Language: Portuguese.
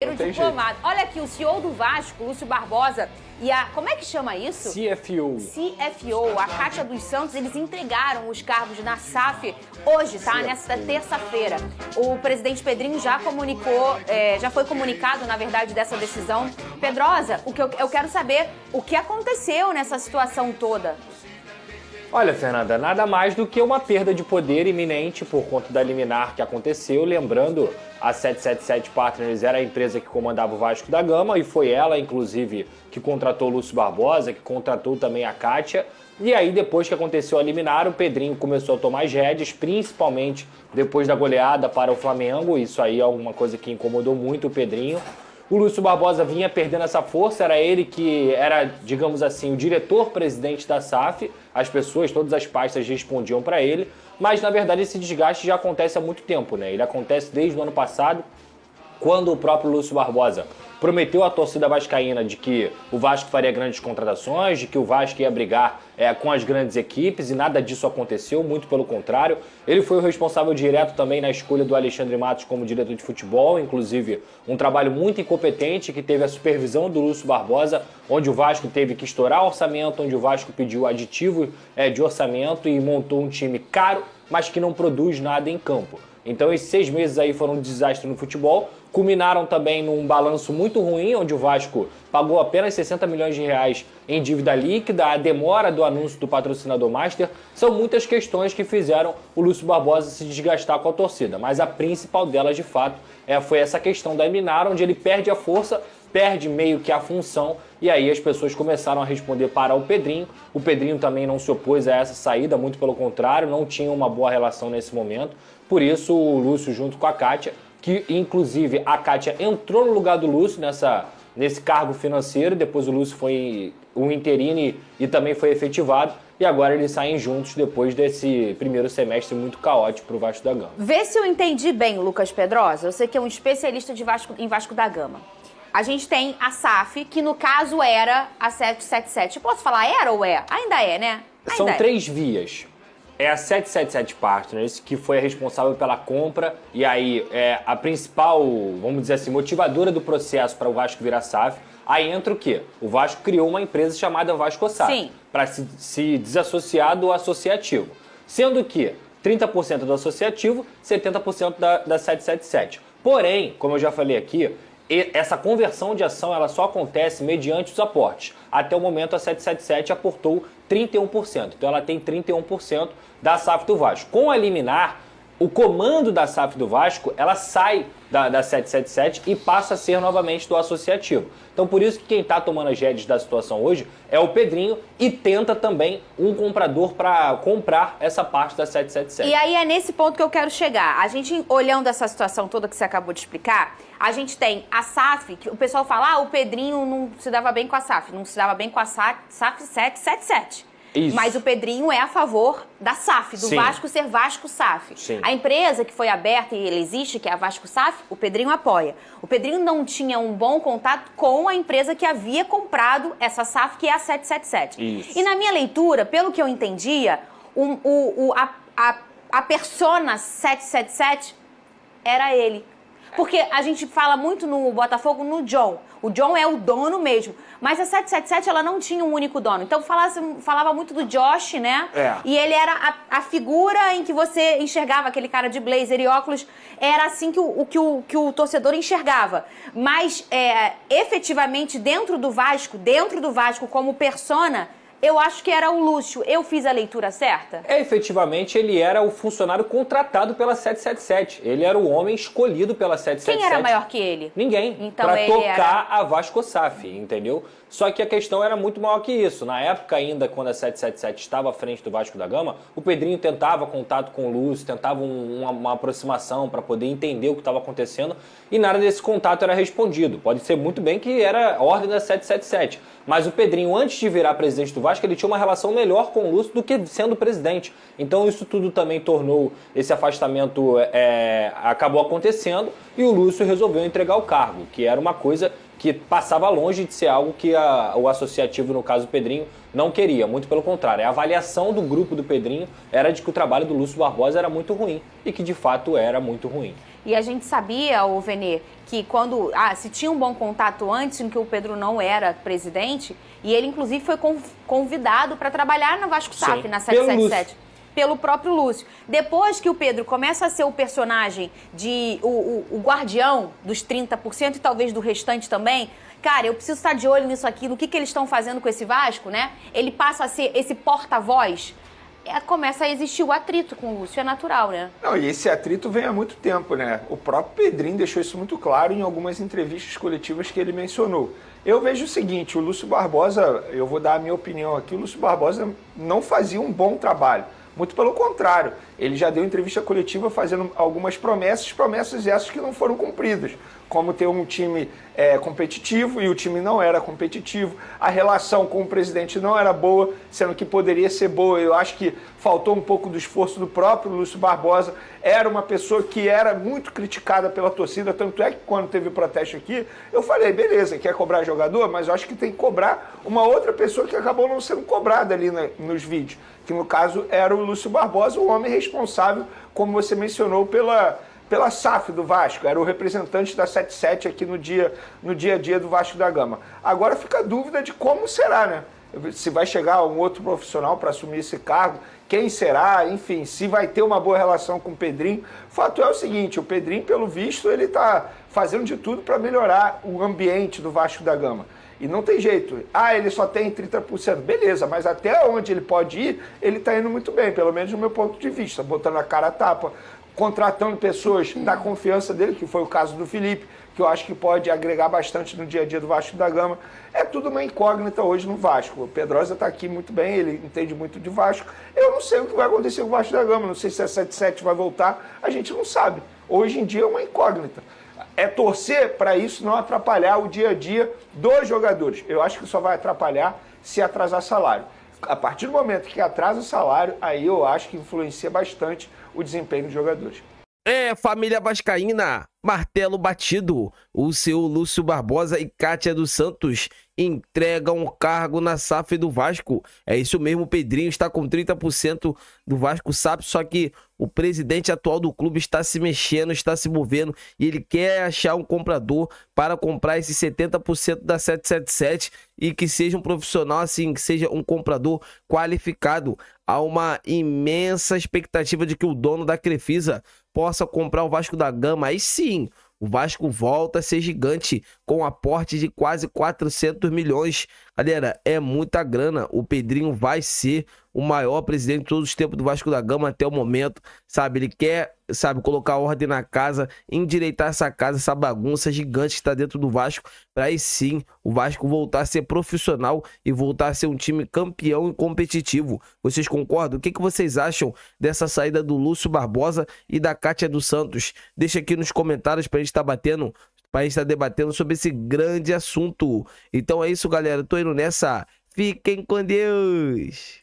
Diplomado. Olha aqui, o CEO do Vasco, Lúcio Barbosa, e a... como é que chama isso? CFO, a Kátia dos Santos, eles entregaram os cargos na SAF hoje, tá? Nesta terça-feira. O presidente Pedrinho já comunicou, já foi comunicado, na verdade, dessa decisão. Pedrosa, o que eu quero saber, o que aconteceu nessa situação toda? Olha, Fernanda, nada mais do que uma perda de poder iminente por conta da liminar que aconteceu. Lembrando, a 777 Partners era a empresa que comandava o Vasco da Gama e foi ela, inclusive, que contratou o Lúcio Barbosa, que contratou também a Kátia. E aí, depois que aconteceu a liminar, o Pedrinho começou a tomar as rédeas, principalmente depois da goleada para o Flamengo. Isso aí é alguma coisa que incomodou muito o Pedrinho. O Lúcio Barbosa vinha perdendo essa força, era ele que era, digamos assim, o diretor-presidente da SAF, as pessoas, todas as pastas respondiam para ele, mas na verdade esse desgaste já acontece há muito tempo, né? Ele acontece desde o ano passado, quando o próprio Lúcio Barbosa prometeu à torcida vascaína de que o Vasco faria grandes contratações, de que o Vasco ia brigar com as grandes equipes, e nada disso aconteceu, muito pelo contrário. Ele foi o responsável direto também na escolha do Alexandre Matos como diretor de futebol, inclusive um trabalho muito incompetente que teve a supervisão do Lúcio Barbosa, onde o Vasco teve que estourar orçamento, onde o Vasco pediu aditivo de orçamento e montou um time caro, mas que não produz nada em campo. Então esses 6 meses aí foram um desastre no futebol, culminaram também num balanço muito ruim, onde o Vasco pagou apenas 60 milhões de reais em dívida líquida, a demora do anúncio do patrocinador master, são muitas questões que fizeram o Lúcio Barbosa se desgastar com a torcida, mas a principal delas, de fato, foi essa questão da liminar, onde ele perde a força, perde meio que a função, e aí as pessoas começaram a responder para o Pedrinho. O Pedrinho também não se opôs a essa saída, muito pelo contrário, não tinha uma boa relação nesse momento. Por isso o Lúcio, junto com a Kátia, que inclusive a Kátia entrou no lugar do Lúcio nesse cargo financeiro, depois o Lúcio foi o interino e também foi efetivado, e agora eles saem juntos depois desse primeiro semestre muito caótico para o Vasco da Gama. Vê se eu entendi bem, Lucas Pedrosa, você que é um especialista em Vasco da Gama. A gente tem a SAF, que no caso era a 777. Posso falar era ou é? Ainda é, né? São 3 vias. É a 777 Partners, que foi a responsável pela compra, e aí a principal, vamos dizer assim, motivadora do processo para o Vasco virar SAF. Aí entra o quê? O Vasco criou uma empresa chamada Vasco SAF, para se desassociar do associativo. Sendo que 30% do associativo, 70% da 777. Porém, como eu já falei aqui, essa conversão de ação ela só acontece mediante os aportes. Até o momento a 777 aportou 31%, então ela tem 31% da SAF do Vasco. Com a liminar, o comando da SAF do Vasco, ela sai da 777 e passa a ser novamente do associativo. Então por isso que quem está tomando as rédeas da situação hoje é o Pedrinho e tenta também um comprador para comprar essa parte da 777. E aí é nesse ponto que eu quero chegar. A gente, olhando essa situação toda que você acabou de explicar, a gente tem a SAF, que o pessoal fala, o Pedrinho não se dava bem com a SAF, não se dava bem com a SAF 777. Isso. Mas o Pedrinho é a favor da SAF, do Vasco ser Vasco SAF. Sim. A empresa que foi aberta e ela existe, que é a Vasco SAF, o Pedrinho apoia. O Pedrinho não tinha um bom contato com a empresa que havia comprado essa SAF, que é a 777. Isso. E na minha leitura, pelo que eu entendia, a persona 777 era ele. Porque a gente fala muito no Botafogo no John. O John é o dono mesmo. Mas a 777, ela não tinha um único dono. Então falava muito do Josh, né? E ele era a figura em que você enxergava aquele cara de blazer e óculos. Era assim que o torcedor enxergava. Mas efetivamente dentro do Vasco como persona, eu acho que era o Lúcio. Eu fiz a leitura certa? Efetivamente, ele era o funcionário contratado pela 777. Ele era o homem escolhido pela 777. Quem era maior que ele? Ninguém. Então para ele tocar a Vasco SAF, entendeu? Só que a questão era muito maior que isso. Na época ainda, quando a 777 estava à frente do Vasco da Gama, o Pedrinho tentava contato com o Lúcio, tentava uma aproximação para poder entender o que estava acontecendo e nada desse contato era respondido. Pode ser muito bem que era ordem da 777, mas o Pedrinho, antes de virar presidente do Vasco, ele tinha uma relação melhor com o Lúcio do que sendo presidente. Então isso tudo também tornou esse afastamento, acabou acontecendo e o Lúcio resolveu entregar o cargo, que era uma coisa que passava longe de ser algo que o associativo, no caso o Pedrinho, não queria. Muito pelo contrário. A avaliação do grupo do Pedrinho era de que o trabalho do Lúcio Barbosa era muito ruim e que de fato era muito ruim. E a gente sabia, o Venê, que quando se tinha um bom contato antes, em que o Pedro não era presidente, e ele inclusive foi convidado para trabalhar na Vasco SAF, na 777. Pelo próprio Lúcio. Depois que o Pedro começa a ser o personagem de o guardião dos 30% e talvez do restante também, cara, eu preciso estar de olho nisso aqui, no que eles estão fazendo com esse Vasco, né? Ele passa a ser esse porta-voz. Começa a existir o atrito com o Lúcio, é natural, né? Não, e esse atrito vem há muito tempo, né? O próprio Pedrinho deixou isso muito claro em algumas entrevistas coletivas que ele mencionou. Eu vejo o seguinte, o Lúcio Barbosa, eu vou dar a minha opinião aqui, o Lúcio Barbosa não fazia um bom trabalho. Muito pelo contrário, ele já deu entrevista coletiva fazendo algumas promessas essas que não foram cumpridas, como ter um time competitivo e o time não era competitivo, a relação com o presidente não era boa, sendo que poderia ser boa. Eu acho que faltou um pouco do esforço do próprio Lúcio Barbosa, era uma pessoa que era muito criticada pela torcida, tanto é que quando teve o protesto aqui, eu falei, beleza, quer cobrar jogador, mas eu acho que tem que cobrar uma outra pessoa que acabou não sendo cobrada ali nos vídeos, que no caso era o Lúcio Barbosa, o homem responsável, como você mencionou, pela SAF do Vasco, era o representante da 77 aqui no dia a dia do Vasco da Gama. Agora fica a dúvida de como será, né? Se vai chegar um outro profissional para assumir esse cargo, quem será, enfim, se vai ter uma boa relação com o Pedrinho. O fato é o seguinte, o Pedrinho, pelo visto, ele está fazendo de tudo para melhorar o ambiente do Vasco da Gama. E não tem jeito. Ele só tem 30%. Beleza, mas até onde ele pode ir, ele está indo muito bem, pelo menos no meu ponto de vista, botando a cara a tapa, contratando pessoas da confiança dele, que foi o caso do Felipe, que eu acho que pode agregar bastante no dia a dia do Vasco da Gama. É tudo uma incógnita hoje no Vasco. O Pedrosa está aqui muito bem, ele entende muito de Vasco. Eu não sei o que vai acontecer com o Vasco da Gama, não sei se a 77 vai voltar, a gente não sabe. Hoje em dia é uma incógnita. É torcer para isso não atrapalhar o dia a dia dos jogadores. Eu acho que só vai atrapalhar se atrasar salário. A partir do momento que atrasa o salário, aí eu acho que influencia bastante o desempenho dos jogadores. Família vascaína, martelo batido. O seu Lúcio Barbosa e Kátia dos Santos entregam o cargo na SAF do Vasco. É isso mesmo, o Pedrinho está com 30% do Vasco SAF, só que o presidente atual do clube está se mexendo, está se movendo e ele quer achar um comprador para comprar esses 70% da 777 e que seja um profissional assim, que seja um comprador qualificado. Há uma imensa expectativa de que o dono da Crefisa possa comprar o Vasco da Gama. Aí sim, o Vasco volta a ser gigante com aporte de quase 400 milhões. Galera, é muita grana. O Pedrinho vai ser o maior presidente de todos os tempos do Vasco da Gama até o momento, sabe? Ele quer, sabe, colocar ordem na casa, endireitar essa casa, essa bagunça gigante que está dentro do Vasco, para aí sim o Vasco voltar a ser profissional e voltar a ser um time campeão e competitivo. Vocês concordam? O que vocês acham dessa saída do Lúcio Barbosa e da Kátia dos Santos? Deixa aqui nos comentários para a gente estar debatendo sobre esse grande assunto. Então é isso, galera. Tô indo nessa. Fiquem com Deus.